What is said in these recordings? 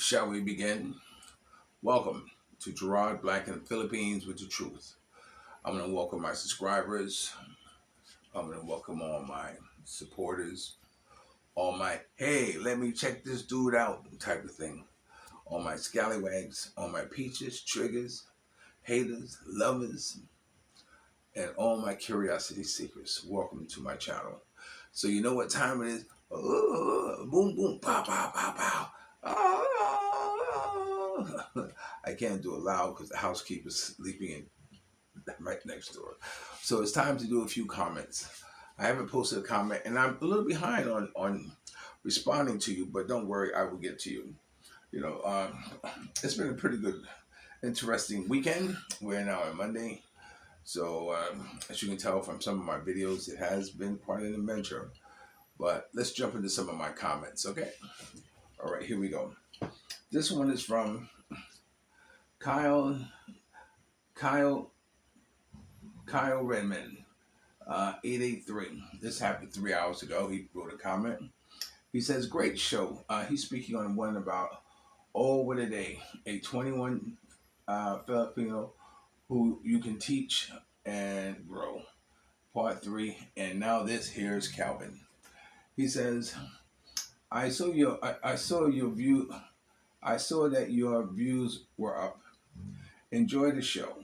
Shall we begin? Welcome to Gerard Black in the Philippines with the Truth. I'm going to welcome my subscribers. I'm going to welcome all my supporters. All my, hey, let me check this dude out type of thing. All my scallywags, all my peaches, triggers, haters, lovers, and all my curiosity seekers. Welcome to my channel. So you know what time it is? Boom, boom, pow, pow, pow, pow. I can't do it loud because the housekeeper's sleeping in right next door. So it's time to do a few comments. I haven't posted a comment, and I'm a little behind on responding to you, but don't worry, I will get to you. It's been a pretty good, interesting weekend. We're now on Monday. So as you can tell from some of my videos, it has been quite an adventure. But let's jump into some of my comments, okay? All right, here we go. This one is from Kyle Redmond, 883. This happened 3 hours ago. He wrote a comment. He says, great show. He's speaking on one about What a Day, a 21 Filipino who you can teach and grow. Part 3, and now this, here's Calvin. He says, I saw that your views were up. Enjoy the show.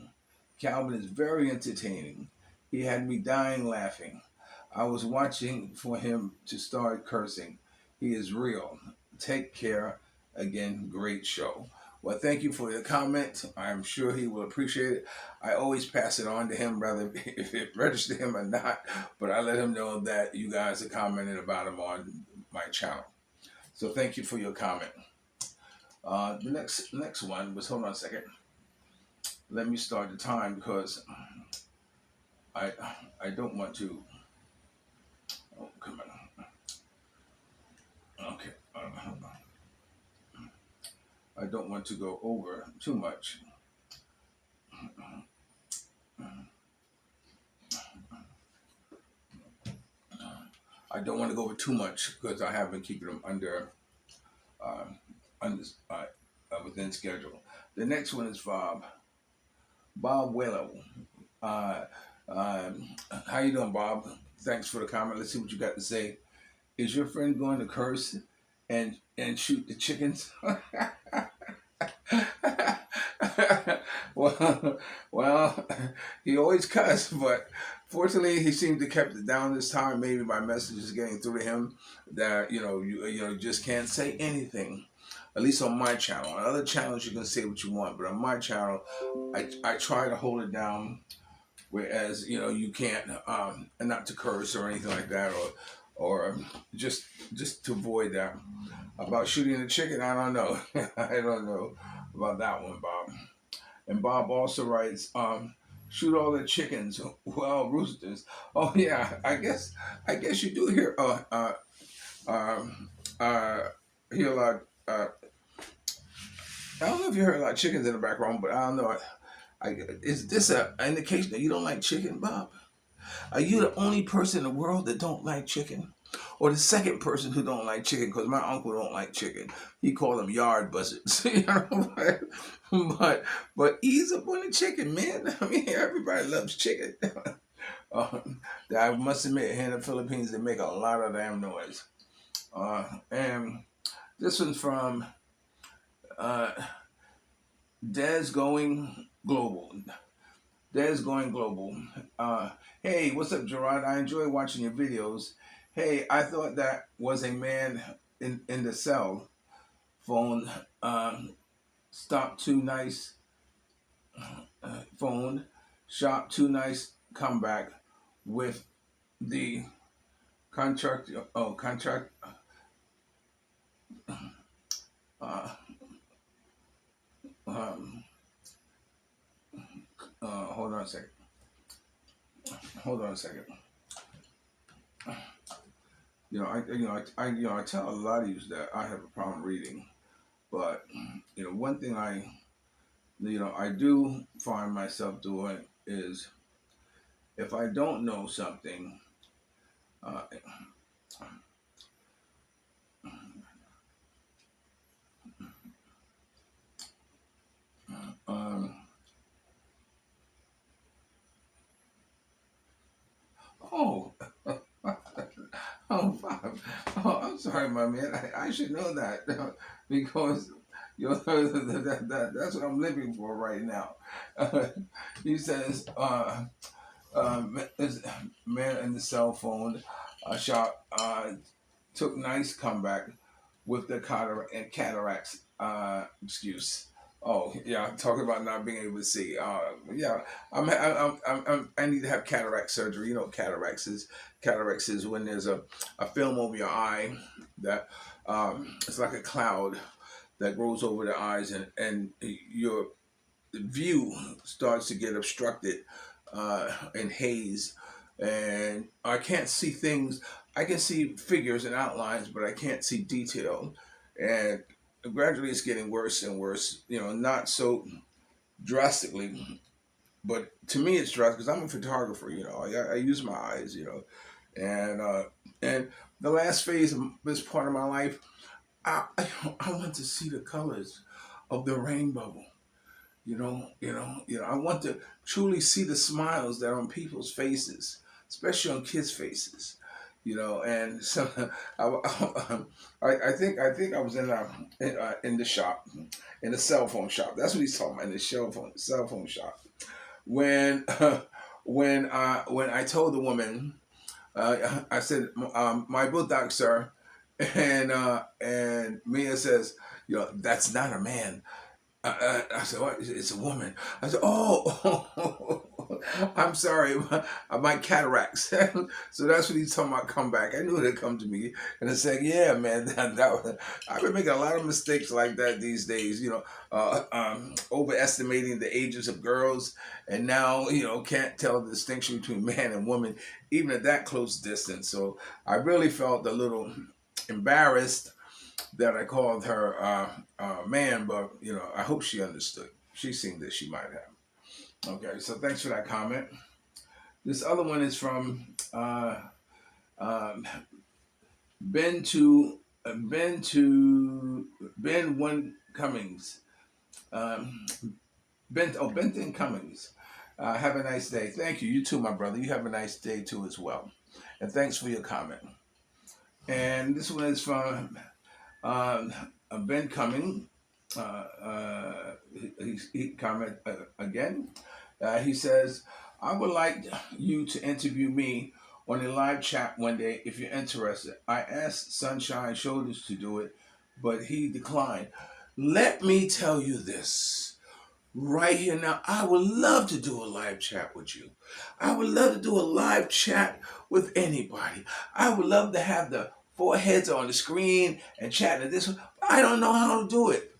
Calvin is very entertaining. He had me dying laughing. I was watching for him to start cursing. He is real. Take care. Again, great show. Well, thank you for your comment. I'm sure he will appreciate it. I always pass it on to him, rather if it registers him or not. But I let him know that you guys are commenting about him on my channel. So thank you for your comment. The next one was, hold on a second. Let me start the time because I don't want to. Oh, come on. Okay. Hold on. I don't want to go over too much. I don't want to go over too much because I have been keeping them under within schedule. The next one is Bob Willow. How you doing, Bob? Thanks for the comment. Let's see what you got to say. Is your friend going to curse and shoot the chickens? well, he always cuss, but fortunately, he seemed to kept it down this time. Maybe my message is getting through to him that you just can't say anything. At least on my channel. On other channels, you can say what you want, but on my channel, I try to hold it down. Whereas you can't, not to curse or anything like that, or just to avoid that. About shooting the chicken, I don't know. I don't know about that one, Bob. And Bob also writes, shoot all the chickens. Well, roosters. Oh yeah, I guess you do hear hear a lot. I don't know if you heard a lot of chickens in the background, but I don't know. Is this an indication that you don't like chicken, Bob? Are you the only person in the world that don't like chicken? Or the second person who don't like chicken? Because my uncle don't like chicken. He called them yard buzzards. But ease up on the chicken, man. I mean, everybody loves chicken. I must admit, here in the Philippines, they make a lot of damn noise. And this one's from Des Going Global. Des Going Global. Hey, what's up, Gerard? I enjoy watching your videos. Hey, I thought that was a man in the cell phone. Stop too nice. Phone. Shop too nice. Comeback with the contract. Oh, contract. Hold on a second. I tell a lot of you that I have a problem reading, but one thing I do find myself doing is if I don't know something, Oh, five. Oh, I'm sorry, my man. I should know that because that's what I'm living for right now. He says, this man in the cell phone shop took nice comeback with the cataracts excuse. Oh yeah, talking about not being able to see. Yeah, I need to have cataract surgery. You know, what cataracts is when there's a film over your eye that it's like a cloud that grows over the eyes, and your view starts to get obstructed in haze, and I can't see things. I can see figures and outlines, but I can't see detail. And gradually, it's getting worse and worse. You know, not so drastically, but to me, it's drastic because I'm a photographer. You know, I use my eyes. You know, and the last phase of this part of my life, I want to see the colors of the rainbow. I want to truly see the smiles that are on people's faces, especially on kids' faces. And so I think I was in the shop, in the cell phone shop. That's what he's talking about, in the cell phone shop. When when I told the woman, I said, my book doc, sir, and Mia says, that's not a man. I said, what? It's a woman. I said, oh, I'm sorry, my cataracts. So that's what he's talking about. Come back. I knew it'd come to me, and I said, yeah, man, I've been making a lot of mistakes like that these days. Overestimating the ages of girls, and now can't tell the distinction between man and woman, even at that close distance. So I really felt a little embarrassed that I called her man, but I hope she understood. She seemed that she might have. Okay, so thanks for that comment. This other one is from um, Ben to Ben One Cummings. Um, Benton Cummings. Have a nice day. Thank you. You too, my brother. You have a nice day too as well. And thanks for your comment. And this one is from Um, Ben Cumming, he comment again. He says, I would like you to interview me on a live chat one day if you're interested. I asked Sunshine Shoulders to do it, but he declined. Let me tell you this right here now. I would love to do a live chat with you. I would love to do a live chat with anybody. I would love to have the four heads on the screen and chatting this one. I don't know how to do it.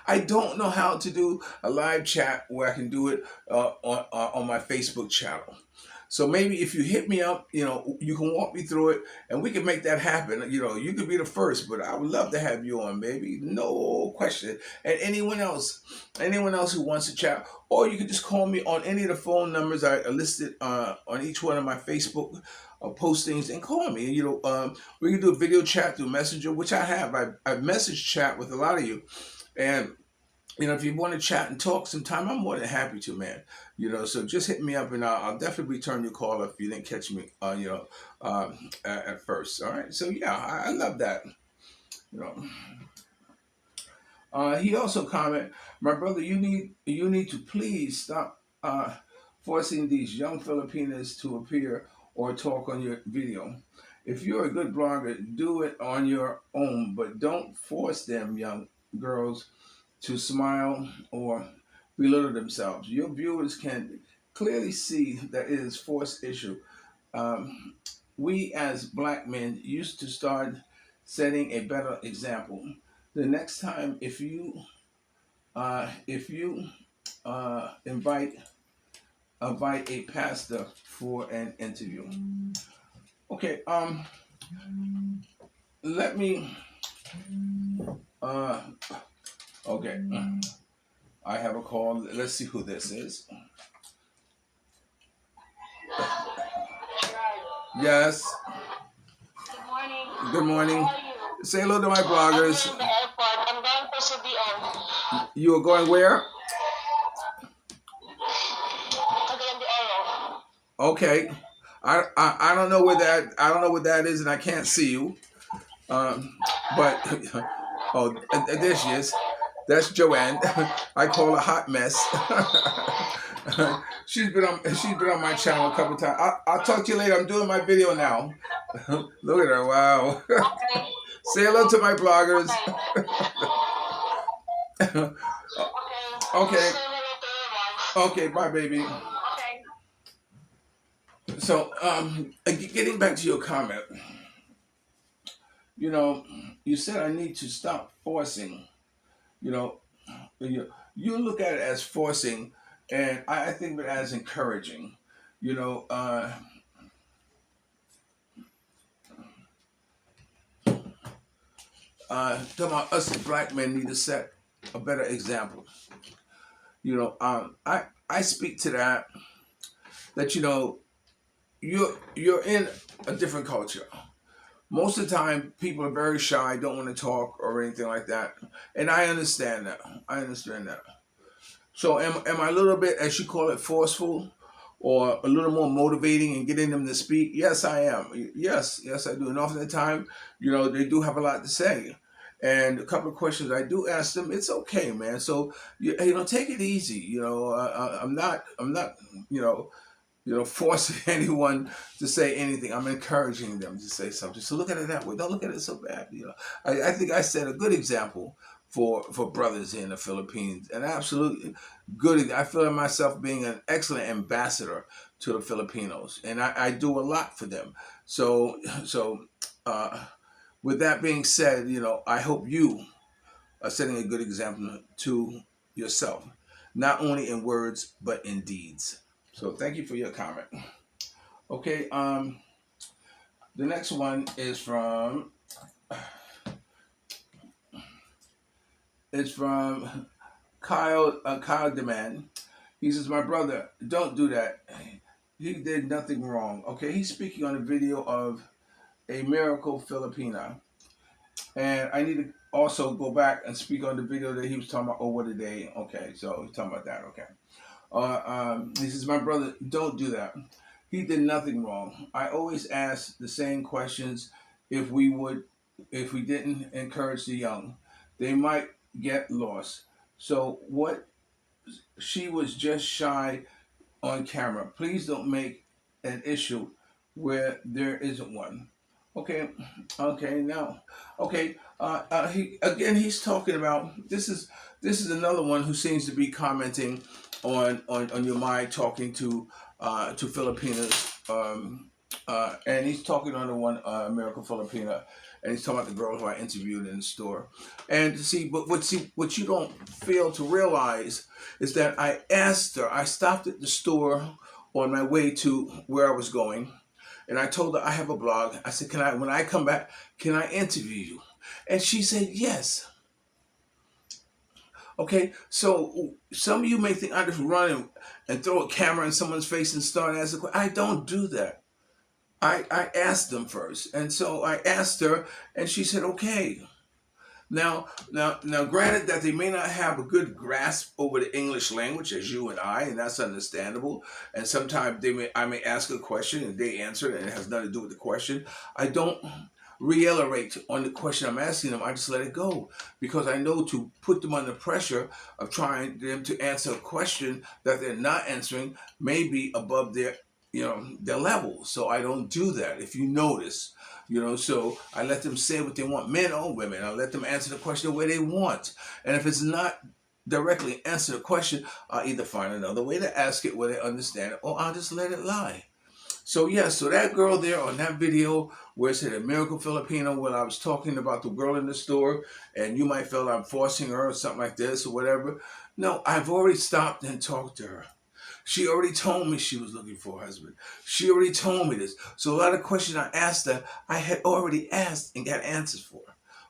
I don't know how to do a live chat where I can do it on my Facebook channel. So maybe if you hit me up, you can walk me through it and we can make that happen. You could be the first, but I would love to have you on, baby. No question. And anyone else who wants to chat, or you can just call me on any of the phone numbers I listed on each one of my Facebook postings and call me. We can do a video chat through Messenger, which I have. I message chat with a lot of you. And if you want to chat and talk sometime, I'm more than happy to, man. So just hit me up and I'll definitely return your call if you didn't catch me, at first. All right. So yeah, I love that. You He also commented, my brother, you need to please stop forcing these young Filipinas to appear or talk on your video. If you're a good blogger, do it on your own, but don't force them young girls to smile or belittle themselves. Your viewers can clearly see that it is forced issue. Um, we as black men used to start setting a better example. The next time, if you invite a pastor for an interview. Okay. Let me. Uh, okay. I have a call. Let's see who this is. Yes. Good morning. Good morning. How are you? Say hello to my I'm here bloggers. in the airport. I'm going to CDO. You are going where? Again, the Oro. Okay. I don't know where that is, and I can't see you. But oh, there she is. That's Joanne. I call her hot mess. She's been on my channel a couple times. I'll talk to you later. I'm doing my video now. Look at her. Wow. Okay. Say hello to my bloggers. Okay. Okay. Say hello to your wife. Okay. Bye, baby. Okay. So, getting back to your comment, you know, you said I need to stop forcing. You know, you look at it as forcing, and I think of it as encouraging. You know, talking about us as black men need to set a better example. You know, I speak to that you're in a different culture. Most of the time, people are very shy, don't want to talk or anything like that, and I understand that. I understand that. So am I a little bit, as you call it, forceful, or a little more motivating and getting them to speak? Yes, I am. Yes, I do. And often the time, they do have a lot to say. And a couple of questions I do ask them, it's okay, man. So take it easy. I'm not, you know, forcing anyone to say anything. I'm encouraging them to say something. So look at it that way. Don't look at it so bad. I think I set a good example for brothers in the Philippines, and absolutely good. I feel myself being an excellent ambassador to the Filipinos, and I do a lot for them. So with that being said, I hope you are setting a good example to yourself, not only in words but in deeds. So thank you for your comment. Okay, the next one is from Kyle Demand. He says, "My brother, don't do that. He did nothing wrong." Okay, he's speaking on a video of a miracle Filipina, and I need to also go back and speak on the video that he was talking about. Oh, what a day! Okay, so he's talking about that. Okay, he says, "My brother, don't do that. He did nothing wrong. I always ask the same questions. If we would, if we didn't encourage the young, they might get lost. So what? She was just shy on camera. Please don't make an issue where there isn't one." Okay, okay, now, okay. He's talking about this is another one who seems to be commenting on your mind, talking to Filipinas, and he's talking on the one American Filipina, and he's talking about the girl who I interviewed in the store. And see, but what you don't fail to realize is that I asked her. I stopped at the store on my way to where I was going, and I told her I have a blog. I said, when I come back, can I interview you? And she said yes. Okay, so some of you may think I just run and throw a camera in someone's face and start asking questions. I don't do that. I asked them first, and so I asked her, and she said okay. Now, granted that they may not have a good grasp over the English language as you and I, and that's understandable. And sometimes I may ask a question and they answer it, and it has nothing to do with the question. I don't reiterate on the question I'm asking them. I just let it go because I know to put them under pressure of trying them to answer a question that they're not answering may be above their level. So I don't do that. If you notice. So I let them say what they want, men or women. I let them answer the question the way they want. And if it's not directly answer the question, I'll either find another way to ask it where they understand it, or I'll just let it lie. So so that girl there on that video where it said a miracle Filipino, where I was talking about the girl in the store, and you might feel I'm forcing her or something like this or whatever. No, I've already stopped and talked to her. She already told me she was looking for a husband. She already told me this. So a lot of questions I asked her, I had already asked and got answers for.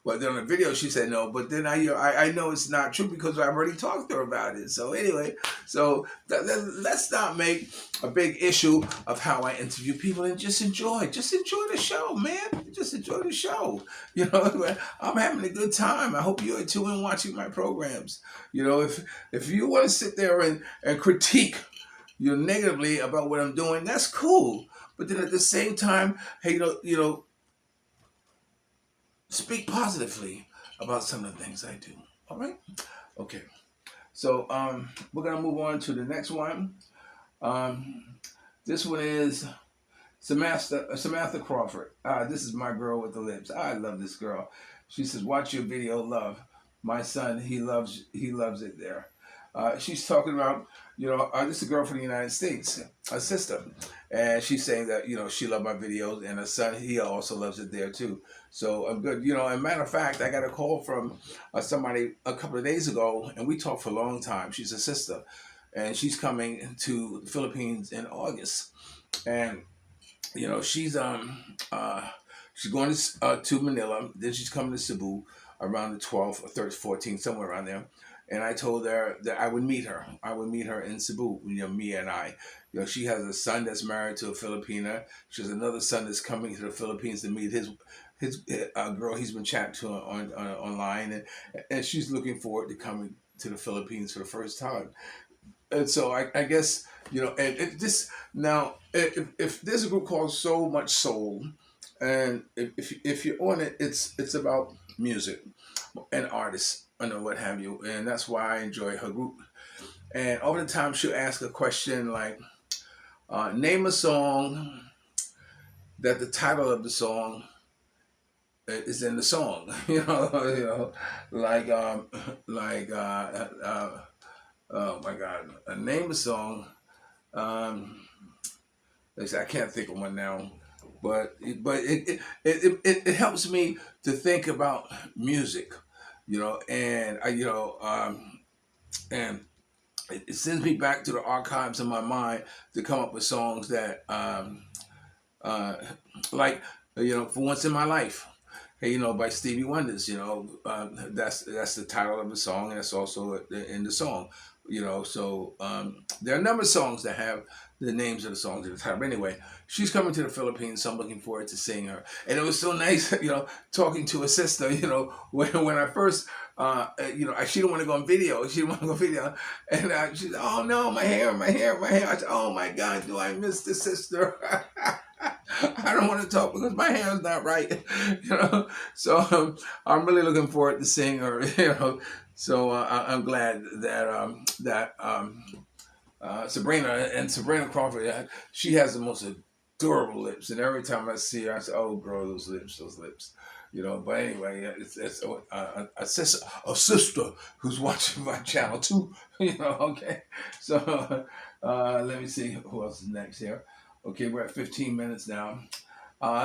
Well, then on the video she said no, but then I know it's not true because I've already talked to her about it. So anyway, let's not make a big issue of how I interview people and just enjoy the show, man. Just enjoy the show. I'm having a good time. I hope you are too in watching my programs. If you want to sit there and critique negatively about what I'm doing, that's cool. But then at the same time, hey, speak positively about some of the things I do. All right. Okay. So we're gonna move on to the next one. Um, this one is Samantha Crawford. This is my girl with the lips. I love this girl. She says, "Watch your video, love. My son, he loves it there." She's talking about, this is a girl from the United States, a sister, and she's saying that she loved my videos, and her son, he also loves it there too. So I'm good. And matter of fact, I got a call from somebody a couple of days ago, and we talked for a long time. She's a sister, and she's coming to the Philippines in August, and she's going to Manila. Then she's coming to Cebu around the 12th or 13th, 14th, somewhere around there. And I told her that I would meet her. I would meet her in Cebu. Me and I. She has a son that's married to a Filipina. She has another son that's coming to the Philippines to meet his girl he's been chatting to online, and she's looking forward to coming to the Philippines for the first time. And so I guess and this now, if there's a group called So Much Soul, and if you're on it, it's about music and artists and what have you, and that's why I enjoy her group. And over the time, she'll ask a question like, name a song that the title of the song is in the song. Like oh my God, name a song. Um, I can't think of one now, but it helps me to think about music, and and it sends me back to the archives of my mind to come up with songs that uh, like For Once in My Life. Hey, by Stevie Wonders. That's the title of the song, and it's also in the song. So there are a number of songs that have the names of the songs at the time. But anyway, she's coming to the Philippines, so I'm looking forward to seeing her. And it was so nice, talking to a sister. When I first, she didn't want to go on video. She didn't want to go on video, and she said, "Oh no, my hair, my hair, my hair." I said, "Oh my God, do I miss the sister?" I don't want to talk because my hair is not right, So I'm really looking forward to seeing her, So I'm glad that Sabrina Crawford, she has the most adorable lips, and every time I see her, I say, "Oh, girl, those lips, those lips." But anyway, it's a sister who's watching my channel too. Okay. So let me see who else is next here. Okay, we're at 15 minutes now.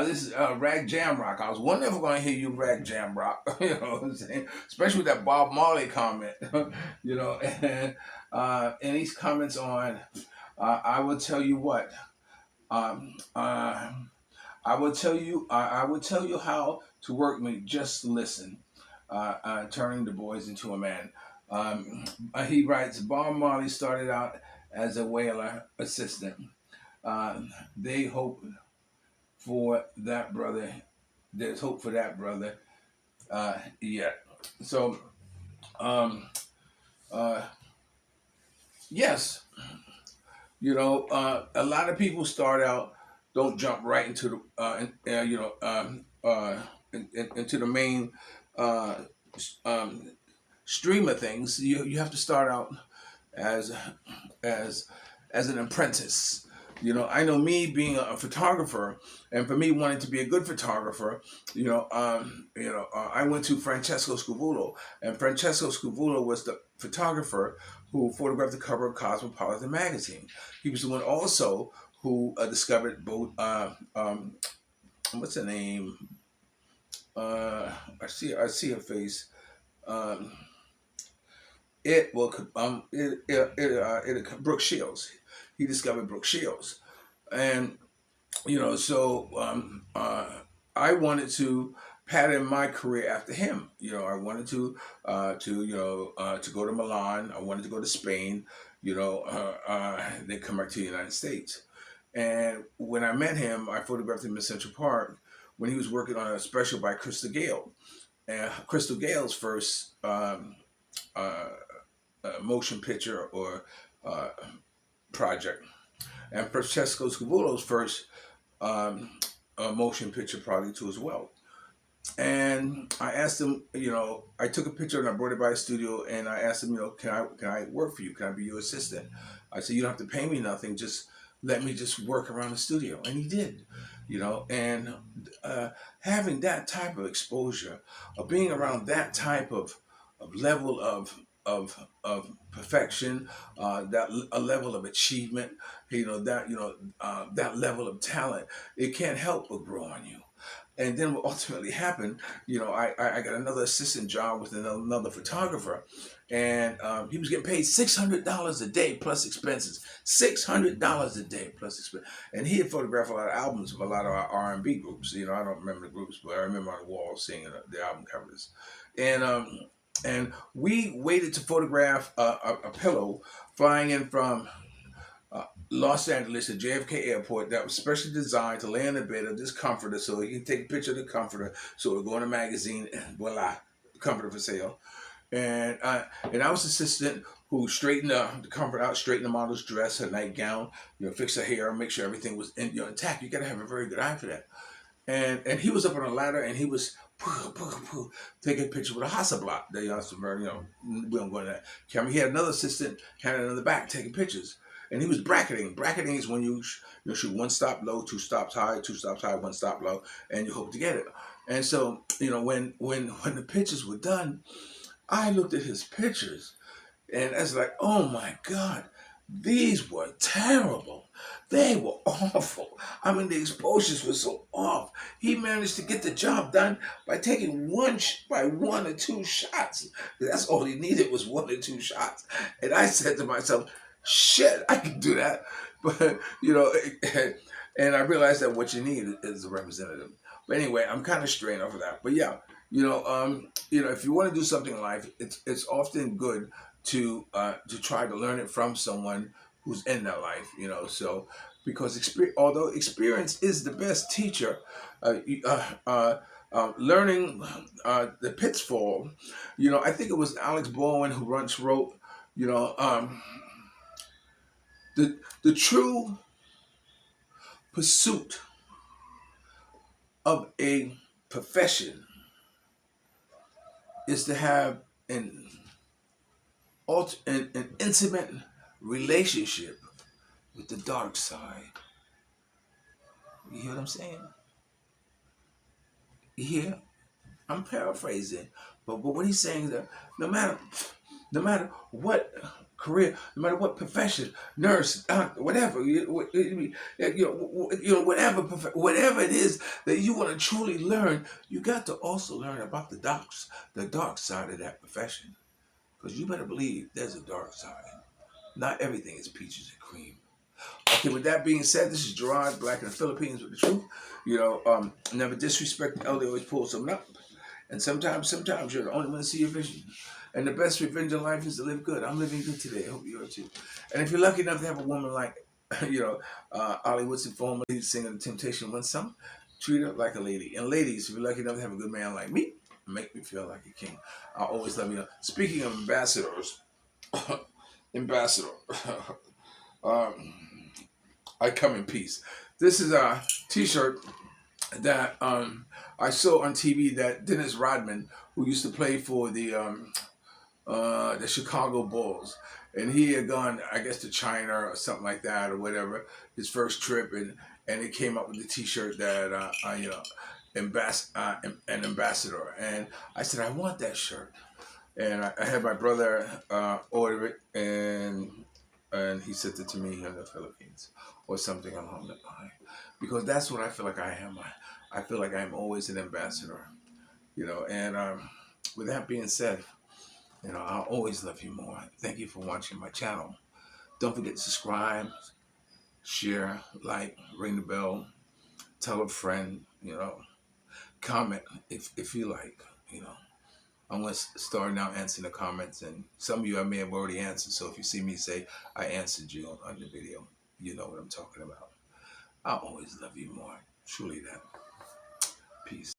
This is Rag Jam Rock. I was wondering if we're going to hear you Rag Jam Rock. What I'm saying? Especially with that Bob Marley comment. And these comments on, I will tell you what. Um, uh, I will tell you how to work me. Just listen. Turning the boys into a man. He writes, Bob Marley started out as a whaler assistant. They hope for that brother. There's hope for that brother. Yeah. So, um, uh, yes, a lot of people start out, don't jump right into into the main uh, um, stream of things. You have to start out as as as an apprentice. I know me being a photographer, and for me wanting to be a good photographer, I went to Francesco Scavulo, and Francesco Scavulo was the photographer who photographed the cover of Cosmopolitan magazine. He was the one also who discovered both. What's her name? I see her face. Um, Brooke Shields. He discovered Brooke Shields, and so I wanted to pattern my career after him. I wanted to go to Milan. I wanted to go to Spain. Then come back to the United States. And when I met him, I photographed him in Central Park when he was working on a special by Crystal Gale. And Crystal Gale's first uh, motion picture or uh, project, and Francesco Scavulo's first um, motion picture project too as well. And I asked him, I took a picture and I brought it by the studio, and I asked him, can I work for you? Can I be your assistant? I said, you don't have to pay me nothing. Just let me just work around the studio, and he did, And uh, having that type of exposure, of being around that type of level of perfection, that a level of achievement, that level of talent, it can't help but grow on you. And then what ultimately happened, I got another assistant job with another photographer, and he was getting paid $600 a day plus expenses. $600 a day plus expense, and he had photographed a lot of albums of a lot of our R&B groups. I don't remember the groups, but I remember on the wall seeing the album covers, and we waited to photograph a pillow flying in from uh, Los Angeles at JFK Airport that was specially designed to lay on the bed of this comforter so he can take a picture of the comforter so it'll go in a magazine and voila, comforter for sale. And I was assistant who straightened the comforter out, straightened the model's dress, her nightgown, fix her hair, make sure everything was intact. You got to have a very good eye for that. And he was up on a ladder and he was taking a picture with a Hasselblad. They also very, we don't go into that camera. He had another assistant handing in the back taking pictures. And he was bracketing. Bracketing is when you shoot one stop low, two stops high, one stop low, and you hope to get it. And so, when the pictures were done, I looked at his pictures and I was like, oh my God, these were terrible. They were awful. I mean, the exposures were so off. He managed to get the job done by taking by one or two shots. That's all he needed was one or two shots. And I said to myself, shit, I can do that. But, and I realized that what you need is a representative. But anyway, I'm kind of straying off of that. But yeah, if you want to do something in life, it's often good to try to learn it from someone who's in that life, So because although experience is the best teacher, learning the pitfall, I think it was Alex Baldwin who once wrote, the true pursuit of a profession is to have an intimate relationship with the dark side. You hear what I'm saying? You hear? I'm paraphrasing, but what he's saying is that no matter what career, no matter what profession, nurse, doctor, whatever, whatever it is that you want to truly learn, you got to also learn about the dark side of that profession, because you better believe there's a dark side. Not everything is peaches and cream. Okay, with that being said, this is Gerard, Black in the Philippines with the truth. Never disrespect the elder, always pull something up. And sometimes you're the only one to see your vision. And the best revenge in life is to live good. I'm living good today. I hope you are too. And if you're lucky enough to have a woman like, Ollie Woodson, former lead singer of The Temptation One Song, treat her like a lady. And ladies, if you're lucky enough to have a good man like me, make me feel like a king. I always love you. Speaking of ambassadors, ambassador, I come in peace. This is a T-shirt that I saw on TV that Dennis Rodman, who used to play for the Chicago Bulls, and he had gone, I guess, to China or something like that or whatever, his first trip, and he came up with the T-shirt that an ambassador, and I said I want that shirt, and I had my brother order it, and he sent it to me here in the Philippines or something along that line, because that's what I feel like I am. I feel like I'm always an ambassador, and with that being said, I'll always love you more. Thank you for watching my channel. Don't forget to subscribe, share, like, ring the bell, tell a friend, comment if you like, I'm going to start now answering the comments, and some of you I may have already answered, so if you see me say I answered you on the video, you know what I'm talking about. I'll always love you more. Truly that. Peace.